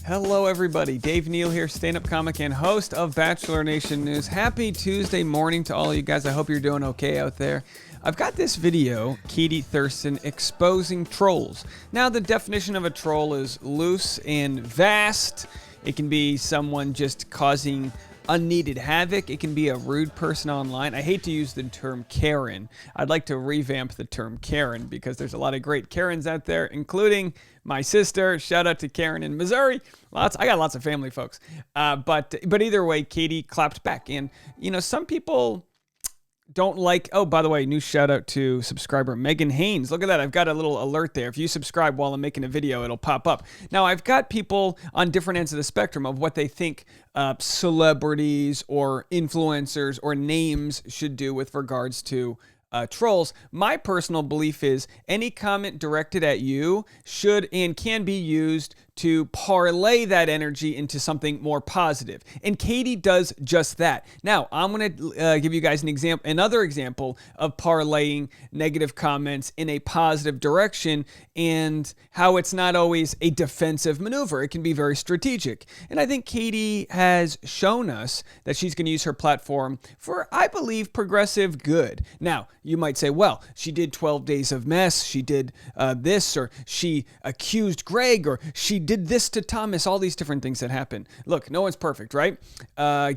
Hello, everybody. Dave Neal here, stand-up comic and host of Bachelor Nation News. Happy Tuesday morning to all of you guys. I hope you're doing okay out there. I've got this video, Katie Thurston, exposing trolls. Now, the definition of a troll is loose and vast. It can be someone just causing unneeded havoc. It can be a rude person online. I hate to use the term Karen. I'd like to revamp the term Karen because there's a lot of great Karens out there, including my sister. Shout out to Karen in Missouri. I got lots of family folks. But either way, Katie clapped back. And, you know, some people don't like, oh, by the way, new shout out to subscriber Megan Haynes. Look at that. I've got a little alert there. If you subscribe while I'm making a video, it'll pop up. Now, I've got people on different ends of the spectrum of what they think celebrities or influencers or names should do with regards to trolls. My personal belief is any comment directed at you should and can be used to parlay that energy into something more positive. And Katie does just that. Now, I'm going to give you guys another example of parlaying negative comments in a positive direction and how it's not always a defensive maneuver. It can be very strategic. And I think Katie has shown us that she's going to use her platform for, I believe, progressive good. Now, you might say, well, she did 12 Days of Mess, she did this, or she accused Greg, or she did this to Thomas, all these different things that happen. Look, no one's perfect, right?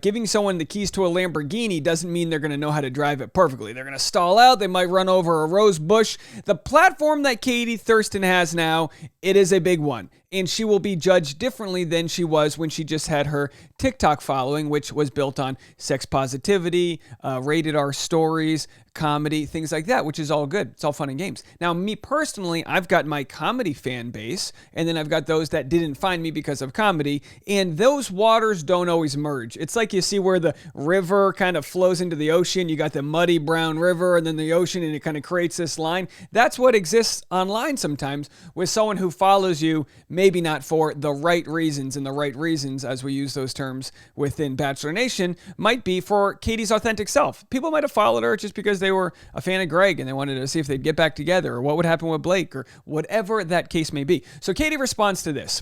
Giving someone the keys to a Lamborghini doesn't mean they're going to know how to drive it perfectly. They're going to stall out. They might run over a rose bush. The platform that Katie Thurston has now, it is a big one. And she will be judged differently than she was when she just had her TikTok following, which was built on sex positivity, rated R stories, comedy, things like that, which is all good. It's all fun and games. Now, me personally, I've got my comedy fan base, and then I've got those that didn't find me because of comedy, and those waters don't always merge. It's like you see where the river kind of flows into the ocean. You got the muddy brown river and then the ocean, and it kind of creates this line. That's what exists online sometimes with someone who follows you, maybe not for the right reasons, and the right reasons, as we use those terms within Bachelor Nation, might be for Katie's authentic self. People might have followed her just because they were a fan of Greg and they wanted to see if they'd get back together, or what would happen with Blake, or whatever that case may be. So Katie responds to this.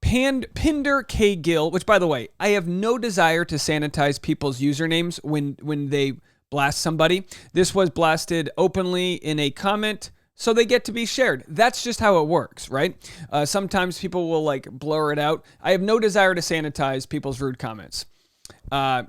Pinder K. Gill, which, by the way, I have no desire to sanitize people's usernames when they blast somebody. This was blasted openly in a comment, so they get to be shared. That's just how it works, right? Sometimes people will like blur it out. I have no desire to sanitize people's rude comments.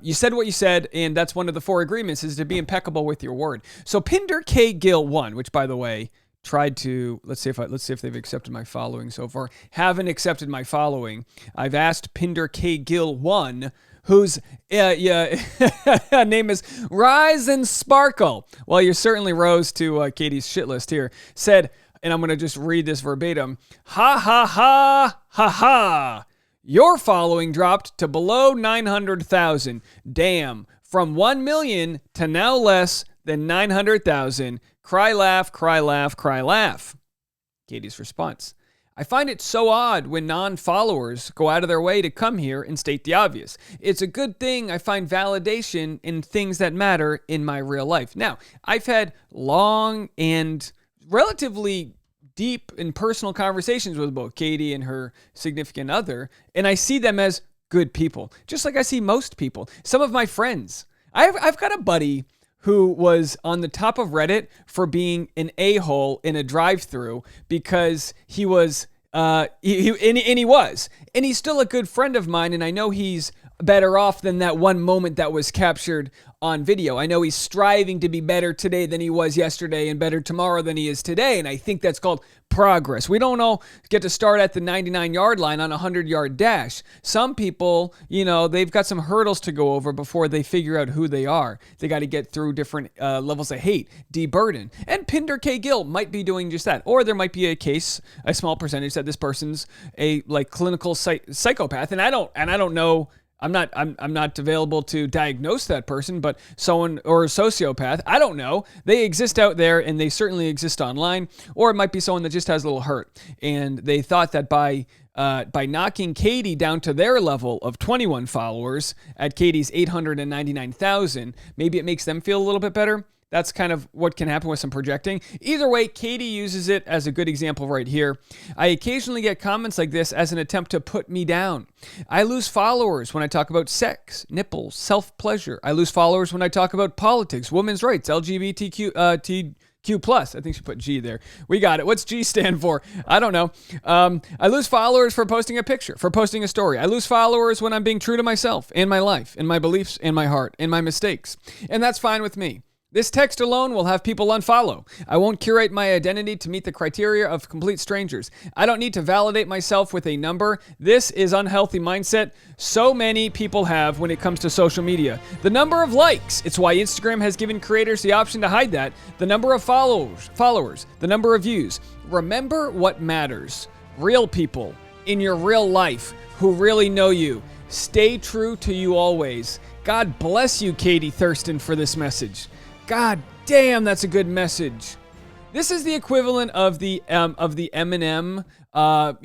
You said what you said, and that's one of the 4 agreements, is to be impeccable with your word. So Pinder K. Gill 1, which, by the way, tried to, let's see if they've accepted my following so far. Haven't accepted my following. I've asked Pinder K. Gill 1, whose name is Rise and Sparkle. Well, you certainly rose to Katie's shit list here. Said, and I'm going to just read this verbatim, ha ha ha ha ha. Your following dropped to below 900,000. Damn, from 1 million to now less than 900,000. Cry, laugh, cry, laugh, cry, laugh. Katie's response. I find it so odd when non-followers go out of their way to come here and state the obvious. It's a good thing I find validation in things that matter in my real life. Now, I've had long and relatively deep and personal conversations with both Katie and her significant other, and I see them as good people, just like I see most people. Some of my friends. I've got a buddy who was on the top of Reddit for being an a-hole in a drive-thru because he was, and he's still a good friend of mine, and I know he's better off than that one moment that was captured on video. I know he's striving to be better today than he was yesterday and better tomorrow than he is today, and I think that's called progress. We don't all get to start at the 99-yard line on a 100-yard dash. Some people, you know, they've got some hurdles to go over before they figure out who they are. They got to get through different levels of hate, de-burden. And Pinder K. Gill might be doing just that. Or there might be a case, a small percentage, that this person's a clinical psychopath, and I don't know. I'm not available to diagnose that person, but someone, or a sociopath, I don't know. They exist out there, and they certainly exist online. Or it might be someone that just has a little hurt, and they thought that by knocking Katie down to their level of 21 followers at Katie's 899,000, maybe it makes them feel a little bit better. That's kind of what can happen with some projecting. Either way, Katie uses it as a good example right here. I occasionally get comments like this as an attempt to put me down. I lose followers when I talk about sex, nipples, self-pleasure. I lose followers when I talk about politics, women's rights, LGBTQ plus. I think she put G there. We got it. What's G stand for? I don't know. I lose followers for posting a picture, for posting a story. I lose followers when I'm being true to myself and my life and my beliefs and my heart and my mistakes. And that's fine with me. This text alone will have people unfollow. I won't curate my identity to meet the criteria of complete strangers. I don't need to validate myself with a number. This is unhealthy mindset so many people have when it comes to social media. The number of likes. It's why Instagram has given creators the option to hide that. The number of followers, the number of views. Remember what matters. Real people in your real life who really know you. Stay true to you always. God bless you, Katie Thurston, for this message. God damn, that's a good message. This is the equivalent of the Eminem. Do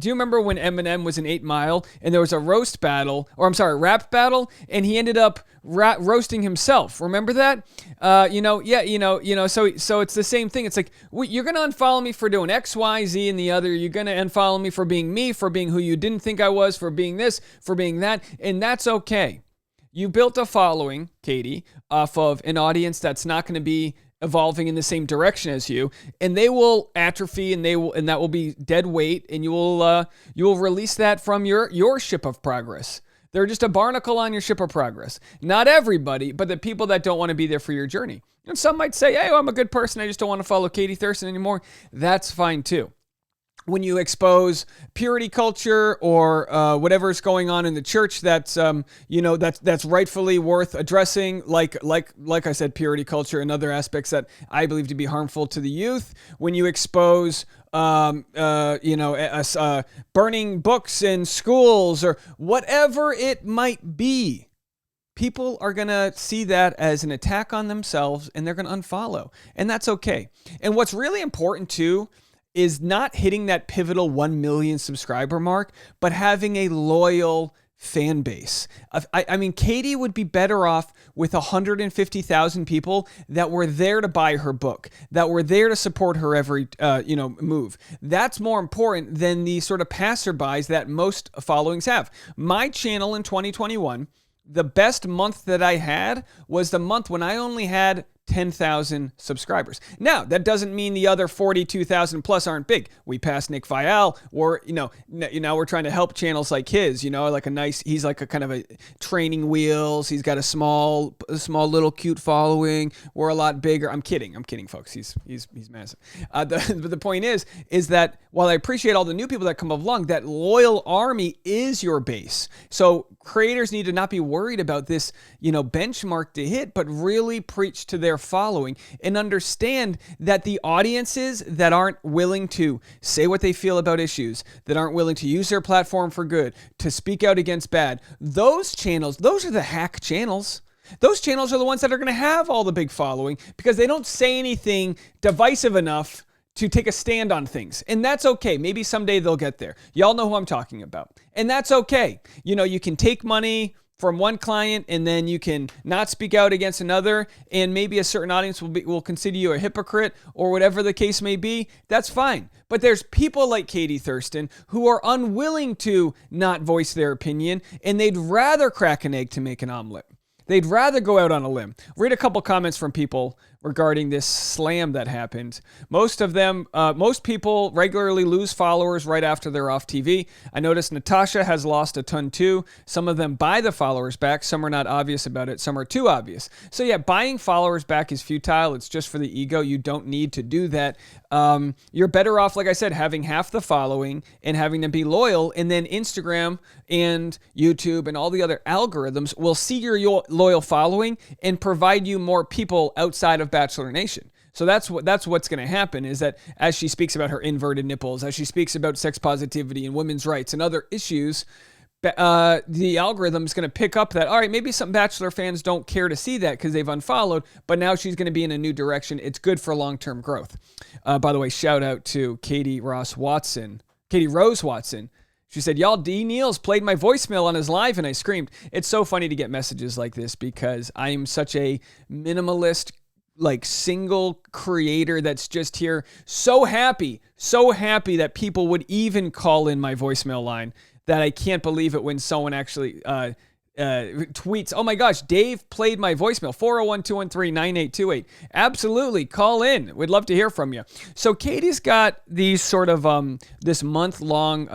you remember when Eminem was in 8 Mile and there was a rap battle, and he ended up roasting himself? Remember that? So it's the same thing. It's like, you're gonna unfollow me for doing X, Y, Z, and the other. You're gonna unfollow me for being me, for being who you didn't think I was, for being this, for being that, and that's okay. You built a following, Katie, off of an audience that's not going to be evolving in the same direction as you, and they will atrophy, and that will be dead weight, and you will release that from your ship of progress. They're just a barnacle on your ship of progress. Not everybody, but the people that don't want to be there for your journey. And some might say, "Hey, I'm a good person. I just don't want to follow Katie Thurston anymore." That's fine too. When you expose purity culture or whatever's going on in the church that's rightfully worth addressing, like I said, purity culture and other aspects that I believe to be harmful to the youth. When you expose burning books in schools or whatever it might be, people are going to see that as an attack on themselves, and they're going to unfollow. And that's okay. And what's really important too is not hitting that pivotal 1 million subscriber mark, but having a loyal fan base. I mean, Katie would be better off with 150,000 people that were there to buy her book, that were there to support her every move. That's more important than the sort of passerbys that most followings have. My channel in 2021, the best month that I had was the month when I only had 10,000 subscribers. Now, that doesn't mean the other 42,000 plus aren't big. We passed Nick Vial. We're trying to help channels like his, he's like a kind of a training wheels. He's got a small little cute following. We're a lot bigger. I'm kidding, folks. He's massive. But the point is that while I appreciate all the new people that come along, that loyal army is your base. So creators need to not be worried about this, benchmark to hit, but really preach to their following and understand that the audiences that aren't willing to say what they feel about issues, that aren't willing to use their platform for good, to speak out against bad, those channels, those are the hack channels. Those channels are the ones that are going to have all the big following because they don't say anything divisive enough to take a stand on things. And that's okay. Maybe someday they'll get there. Y'all know who I'm talking about. And that's okay. You can take money from one client and then you can not speak out against another, and maybe a certain audience will consider you a hypocrite or whatever the case may be. That's fine. But there's people like Katie Thurston who are unwilling to not voice their opinion, and they'd rather crack an egg to make an omelet. They'd rather go out on a limb. Read a couple comments from people regarding this slam that happened. Most people regularly lose followers right after they're off TV. I noticed Natasha has lost a ton too. Some of them buy the followers back. Some are not obvious about it. Some are too obvious. So yeah, buying followers back is futile. It's just for the ego. You don't need to do that. You're better off, like I said, having half the following and having them be loyal, and then Instagram and YouTube and all the other algorithms will see your loyal following and provide you more people outside of Bachelor Nation. So that's what's going to happen, is that as she speaks about her inverted nipples, as she speaks about sex positivity and women's rights and other issues, the algorithm is going to pick up that, all right, maybe some Bachelor fans don't care to see that because they've unfollowed, but now she's going to be in a new direction. It's good for long-term growth. By the way, shout out to Katie Rose Watson. She said, y'all, Neal's played my voicemail on his live and I screamed. It's so funny to get messages like this because I am such a minimalist like single creator that's just here. So happy that people would even call in my voicemail line, that I can't believe it when someone actually tweets, oh my gosh, Dave played my voicemail, 401-213-9828. Absolutely, call in. We'd love to hear from you. So Katie's got these sort of this month-long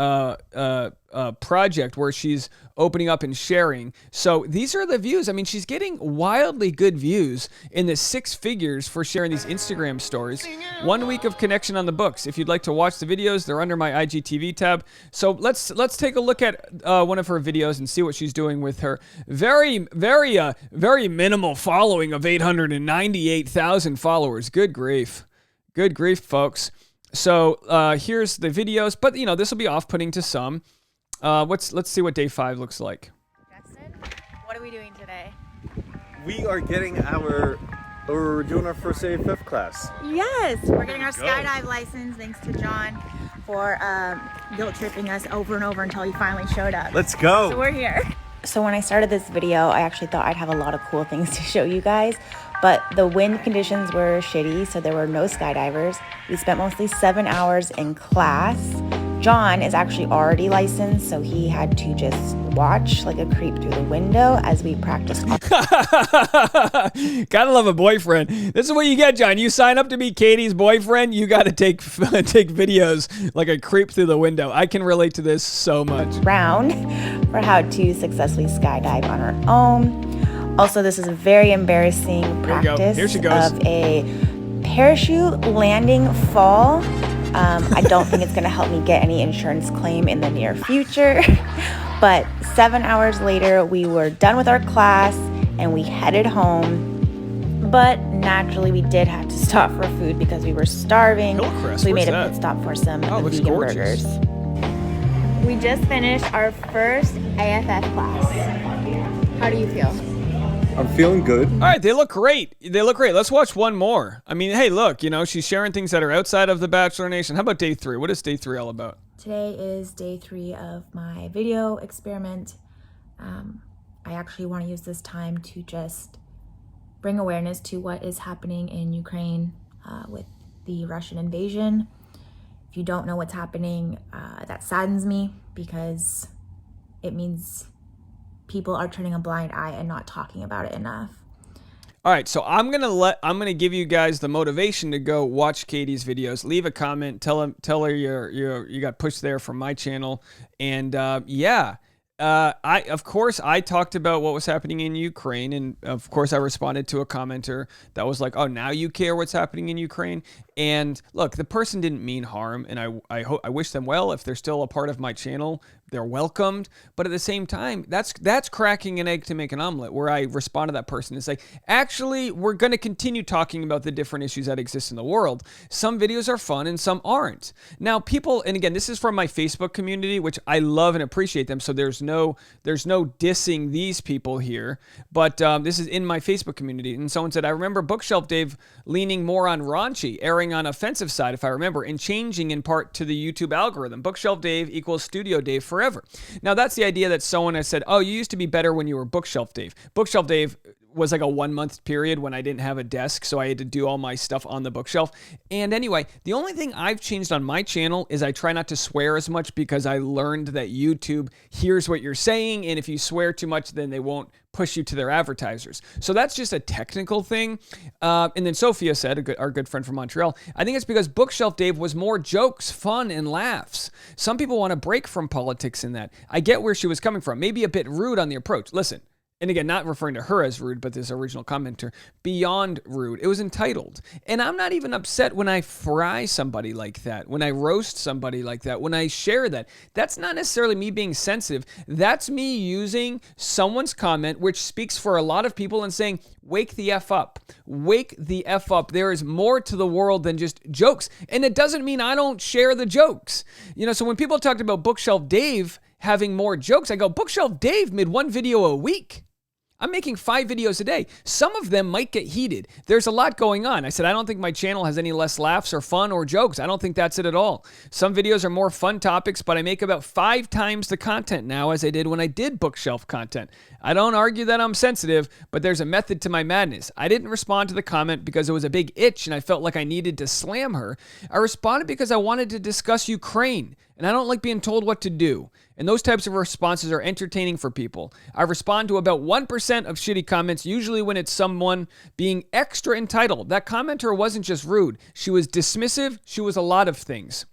project where she's opening up and sharing. So these are the views. I mean, she's getting wildly good views in the 6 figures for sharing these Instagram stories. 1 week of connection on the books. If you'd like to watch the videos, they're under my IGTV tab. So let's take a look at one of her videos and see what she's doing with her very minimal following of 898,000 followers. Good grief, folks. So here's the videos, but this will be off-putting to some. Let's see what day 5 looks like. Justin, what are we doing today? We are getting we're doing our first day of 5th class. Yes, we're getting our skydive license thanks to John for guilt tripping us over and over until he finally showed up. Let's go. So we're here. So when I started this video, I actually thought I'd have a lot of cool things to show you guys, but the wind conditions were shitty, so there were no skydivers. We spent mostly 7 hours in class. John is actually already licensed, so he had to just watch like a creep through the window as we practiced. Gotta love a boyfriend. This is what you get, John. You sign up to be Katie's boyfriend, you gotta take videos like a creep through the window. I can relate to this so much. Round for how to successfully skydive on our own. Also, this is a very embarrassing practice Here she goes. of a parachute landing fall. I don't think it's going to help me get any insurance claim in the near future. But 7 hours later, we were done with our class and we headed home. But naturally, we did have to stop for food because we were starving. Hillcrest, So we made a that? pit stop for some looks vegan gorgeous. burgers. We just finished our first AFF class. How do you feel? I'm feeling good. All right, they look great. Let's watch one more. I mean, hey, look, she's sharing things that are outside of the Bachelor Nation. How about day 3? What is day 3 all about? Today is day 3 of my video experiment. I actually want to use this time to just bring awareness to what is happening in Ukraine with the Russian invasion. If you don't know what's happening, that saddens me because it means people are turning a blind eye and not talking about it enough. All right, so I'm gonna give you guys the motivation to go watch Katie's videos. Leave a comment, tell her you got pushed there from my channel, and of course I talked about what was happening in Ukraine, and of course I responded to a commenter that was like, "Oh, now you care what's happening in Ukraine." And look, the person didn't mean harm, and I wish them well. If they're still a part of my channel, they're welcomed. But at the same time, that's cracking an egg to make an omelet, where I respond to that person and say, actually, we're going to continue talking about the different issues that exist in the world. Some videos are fun and some aren't. Now, people, and again, this is from my Facebook community, which I love and appreciate them. So there's no dissing these people here. But this is in my Facebook community. And someone said, I remember Bookshelf Dave leaning more on raunchy, erring on offensive side, if I remember, and changing in part to the YouTube algorithm. Bookshelf Dave equals Studio Dave forever. Now, that's the idea that someone has said, oh, you used to be better when you were Bookshelf Dave. Bookshelf Dave was like a 1 month period when I didn't have a desk, so I had to do all my stuff on the bookshelf. And anyway, the only thing I've changed on my channel is I try not to swear as much because I learned that YouTube hears what you're saying, and if you swear too much, then they won't push you to their advertisers. So that's just a technical thing. And then Sophia said, our good friend from Montreal, I think it's because Bookshelf Dave was more jokes, fun, and laughs. Some people want to break from politics in that. I get where she was coming from. Maybe a bit rude on the approach. Listen. And again, not referring to her as rude, but this original commenter, beyond rude. It was entitled. And I'm not even upset when I fry somebody like that, when I roast somebody like that, when I share that. That's not necessarily me being sensitive. That's me using someone's comment, which speaks for a lot of people, and saying, wake the F up. Wake the F up. There is more to the world than just jokes. And it doesn't mean I don't share the jokes. So when people talked about Bookshelf Dave having more jokes, I go, Bookshelf Dave made one video a week. I'm making 5 videos a day. Some of them might get heated. There's a lot going on. I said, I don't think my channel has any less laughs or fun or jokes. I don't think that's it at all. Some videos are more fun topics, but I make about 5 times the content now as I did when I did bookshelf content. I don't argue that I'm sensitive, but there's a method to my madness. I didn't respond to the comment because it was a big itch and I felt like I needed to slam her. I responded because I wanted to discuss Ukraine, and I don't like being told what to do. And those types of responses are entertaining for people. I respond to about 1% of shitty comments, usually when it's someone being extra entitled. That commenter wasn't just rude. She was dismissive. She was a lot of things.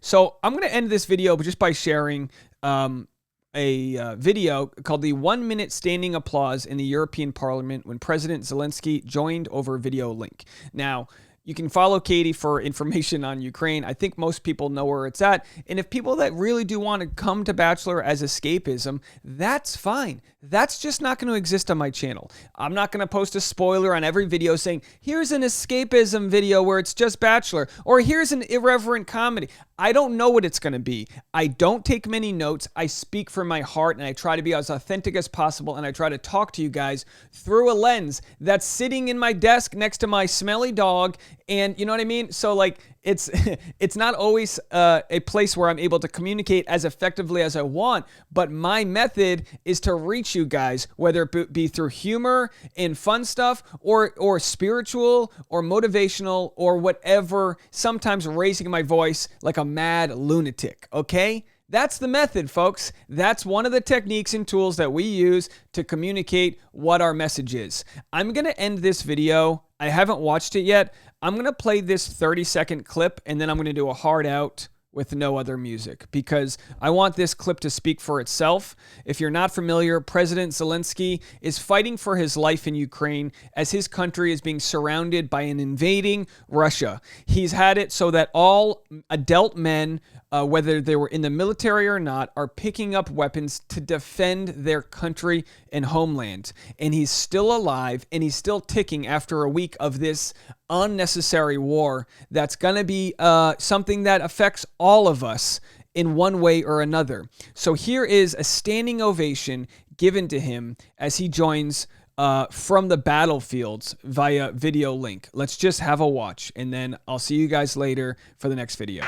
So I'm going to end this video just by sharing a video called the 1 minute standing applause in the European Parliament when President Zelensky joined over video link. Now, you can follow Katie for information on Ukraine. I think most people know where it's at. And if people that really do want to come to Bachelor as escapism, that's fine. That's just not going to exist on my channel. I'm not going to post a spoiler on every video saying, here's an escapism video where it's just Bachelor, or here's an irreverent comedy. I don't know what it's going to be. I don't take many notes. I speak from my heart, and I try to be as authentic as possible, and I try to talk to you guys through a lens that's sitting in my desk next to my smelly dog. And you know what I mean? So like, it's not always a place where I'm able to communicate as effectively as I want, but my method is to reach you guys, whether it be through humor and fun stuff or spiritual or motivational or whatever, sometimes raising my voice like a mad lunatic, okay? That's the method, folks. That's one of the techniques and tools that we use to communicate what our message is. I'm going to end this video. I haven't watched it yet. I'm going to play this 30-second clip, and then I'm going to do a hard out with no other music because I want this clip to speak for itself. If you're not familiar, President Zelensky is fighting for his life in Ukraine as his country is being surrounded by an invading Russia. He's had it so that all adult men, whether they were in the military or not, are picking up weapons to defend their country and homeland. And he's still alive, and he's still ticking after a week of this unnecessary war that's going to be something that affects all of us in one way or another. So here is a standing ovation given to him as he joins from the battlefields via video link. Let's just have a watch, and then I'll see you guys later for the next video.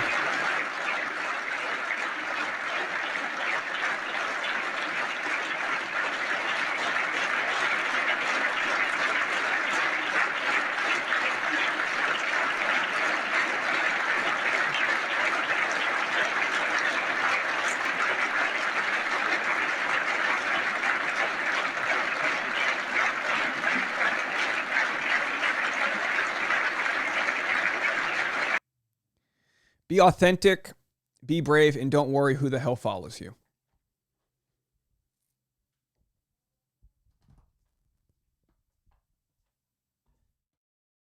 Be authentic, be brave, and don't worry who the hell follows you.